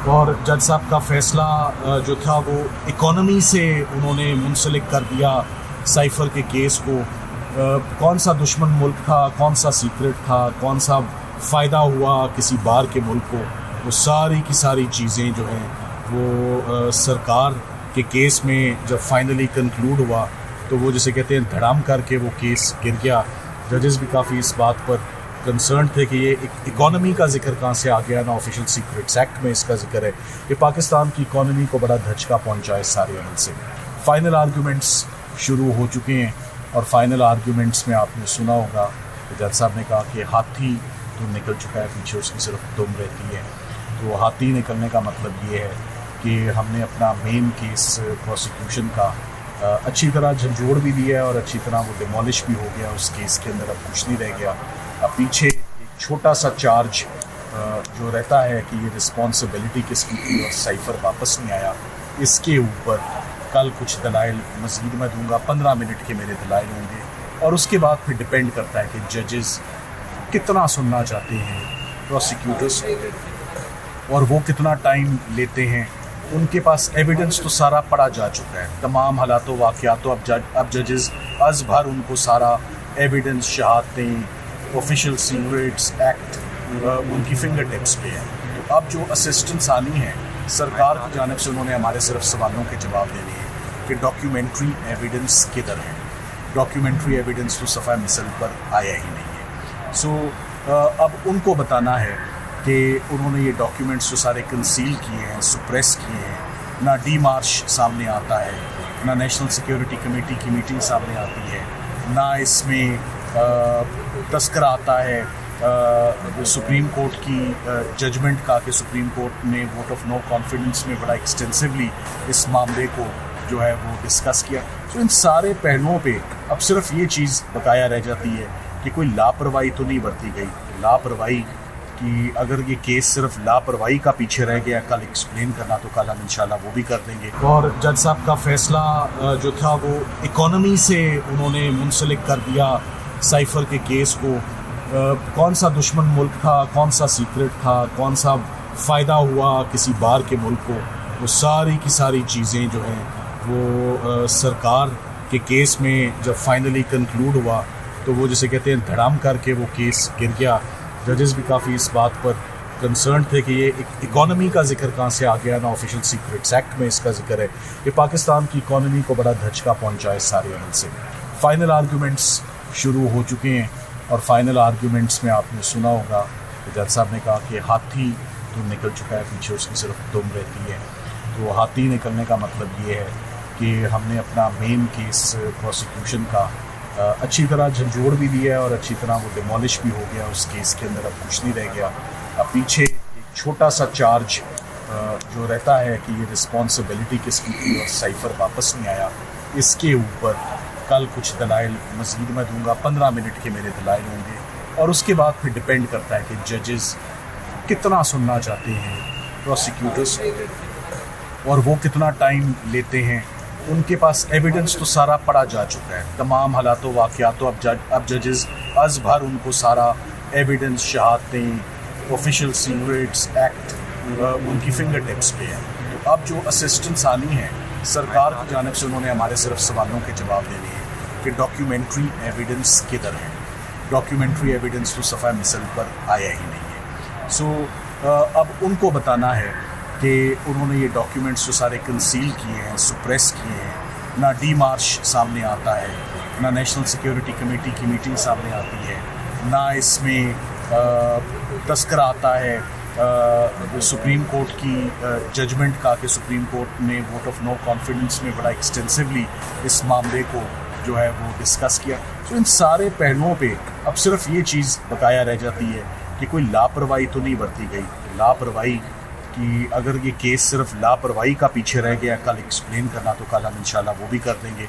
اور جج صاحب کا فیصلہ جو تھا وہ اکانومی سے انہوں نے منسلک کر دیا سائفر کے کیس کو. کون سا دشمن ملک تھا, کون سا سیکرٹ تھا, کون سا فائدہ ہوا کسی بار کے ملک کو, وہ ساری کی ساری چیزیں جو ہیں وہ سرکار کے کیس میں جب فائنلی کنکلوڈ ہوا تو وہ جسے کہتے ہیں دھڑام کر کے وہ کیس گر گیا. ججز بھی کافی اس بات پر کنسرن تھے کہ یہ اکانومی کا ذکر کہاں سے آ گیا. نا آفیشیل سیکرٹس ایکٹ میں اس کا ذکر ہے. یہ پاکستان کی اکانومی کو بڑا دھچکا پہنچا ہے اس سارے عمل سے. فائنل آرگیومنٹس شروع ہو چکے ہیں اور فائنل آرگیومنٹس میں آپ نے سنا ہوگا کہ جج صاحب نے کہا کہ ہاتھی تو نکل چکا ہے, پیچھے اس کی صرف دم رہتی ہے. تو ہاتھی نکلنے کا مطلب یہ ہے کہ ہم نے اپنا مین کیس پروسیکیوشن کا اچھی طرح جھنجھوڑ بھی دیا ہے اور اچھی طرح وہ ڈیمولش بھی ہو گیا. اس کیس کے اندر اب کچھ نہیں رہ گیا. اب پیچھے ایک چھوٹا سا چارج جو رہتا ہے کہ یہ رسپانسبلٹی کس کی تھی اور سائفر واپس نہیں آیا, اس کے اوپر کل کچھ دلائل مزید میں دوں گا. 15 منٹ کے میرے دلائل ہوں گے اور اس کے بعد پھر ڈپینڈ کرتا ہے کہ ججز کتنا سننا چاہتے ہیں پروسیکیوٹرز اور وہ کتنا ٹائم لیتے ہیں. ان کے پاس ایویڈنس تو سارا پڑا جا چکا ہے, تمام حالات و واقعات. تو اب ججز از بھر ان کو سارا ایویڈنس, شہادتیں, آفیشیل سیکرٹس ایکٹ ان کی فنگر ٹپس پہ ہے. تو اب جو اسسٹنٹ ثانی ہیں سرکار کی جانب سے, انہوں نے ہمارے صرف سوالوں کے جواب دینے ہیں کہ ڈاکیومنٹری ایویڈنس کدھر ہے. ڈاکیومنٹری ایویڈنس تو صفحہ مثل پر آیا ہی نہیں ہے. سو اب ان کو بتانا ہے کہ انہوں نے یہ ڈاکیومنٹس جو سارے کنسیل کیے ہیں, سپریس کیے ہیں. نہ ڈی مارش سامنے آتا ہے, نہ نیشنل سیکیورٹی کمیٹی کی میٹنگ سامنے آتی ہے, نہ اس میں تذکرہ آتا ہے سپریم کورٹ کی ججمنٹ کا کہ سپریم کورٹ نے ووٹ آف نو کانفیڈنس میں بڑا ایکسٹینسولی اس معاملے کو جو ہے وہ ڈسکس کیا. تو ان سارے پہلوؤں پہ اب صرف یہ چیز بقایا رہ جاتی ہے کہ کوئی لاپرواہی تو نہیں برتی گئی. لاپرواہی کہ اگر یہ کیس صرف لاپرواہی کا پیچھے رہ گیا کل ایکسپلین کرنا, تو کل ہم انشاءاللہ وہ بھی کر دیں گے. اور جج صاحب کا فیصلہ جو تھا وہ اکانومی سے انہوں نے منسلک کر دیا سائفر کے کیس کو. کون سا دشمن ملک تھا, کون سا سیکرٹ تھا, کون سا فائدہ ہوا کسی بار کے ملک کو, وہ ساری کی ساری چیزیں جو ہیں وہ سرکار کے کیس میں جب فائنلی کنکلوڈ ہوا تو وہ جسے کہتے ہیں دھڑام کر کے وہ کیس گر گیا. ججز بھی کافی اس بات پر کنسرن تھے کہ یہ اکانومی کا ذکر کہاں سے آ گیا. نا آفیشیل سیکرٹس ایکٹ میں اس کا ذکر ہے. یہ پاکستان کی اکانومی کو بڑا دھچکا پہنچا ہے اس سارے عمل سے. فائنل آرگیومنٹس شروع ہو چکے ہیں اور فائنل آرگیومنٹس میں آپ نے سنا ہوگا کہ جج صاحب نے کہا کہ ہاتھی تو نکل چکا ہے, پیچھے اس کی صرف دم رہتی ہے. تو ہاتھی نکلنے کا مطلب یہ ہے کہ ہم نے اپنا مین کیس پروسیکیوشن کا اچھی طرح جھنجھوڑ بھی دیا ہے اور اچھی طرح وہ ڈیمولش بھی ہو گیا. اس کیس کے اندر اب کچھ نہیں رہ گیا. اب پیچھے ایک چھوٹا سا چارج جو رہتا ہے کہ یہ رسپانسبلٹی کس کی تھی اور سائفر واپس نہیں آیا, اس کے اوپر کل کچھ دلائل مزید میں دوں گا. 15 منٹ کے میرے دلائل ہوں گے اور اس کے بعد پھر ڈپینڈ کرتا ہے کہ ججز کتنا سننا چاہتے ہیں پروسیکیوٹرز اور وہ کتنا ٹائم لیتے ہیں. ان کے پاس ایویڈنس تو سارا پڑا جا چکا ہے, تمام حالات و واقعات. تو اب ججز از بھر ان کو سارا ایویڈنس, شہادتیں, آفیشیل سیکرٹس ایکٹ ان کی فنگر ٹپس پہ ہے. تو اب جو اسسٹنٹ ثانی ہیں سرکار کی جانب سے, انہوں نے ہمارے صرف سوالوں کے جواب دینے ہیں کہ ڈاکیومنٹری ایویڈنس کدھر ہے. ڈاکیومنٹری ایویڈنس تو صفحہ مثل پر آیا ہی نہیں ہے. سو اب ان کو بتانا ہے کہ انہوں نے یہ ڈاکیومنٹس جو سارے کنسیل کیے ہیں, سپریس کیے ہیں. نہ ڈی مارش سامنے آتا ہے, نہ نیشنل سیکیورٹی کمیٹی کی میٹنگ سامنے آتی ہے, نہ اس میں تذکرہ آتا ہے سپریم کورٹ کی ججمنٹ کا کہ سپریم کورٹ نے ووٹ آف نو کانفیڈنس میں بڑا ایکسٹینسولی اس معاملے کو جو ہے وہ ڈسکس کیا. تو ان سارے پہلوؤں پہ اب صرف یہ چیز بقایا رہ جاتی ہے کہ کوئی لاپرواہی تو نہیں برتی گئی. لاپرواہی کہ اگر یہ کیس صرف لاپرواہی کا پیچھے رہ گیا کل ایکسپلین کرنا, تو کل ہم انشاءاللہ وہ بھی کر دیں گے.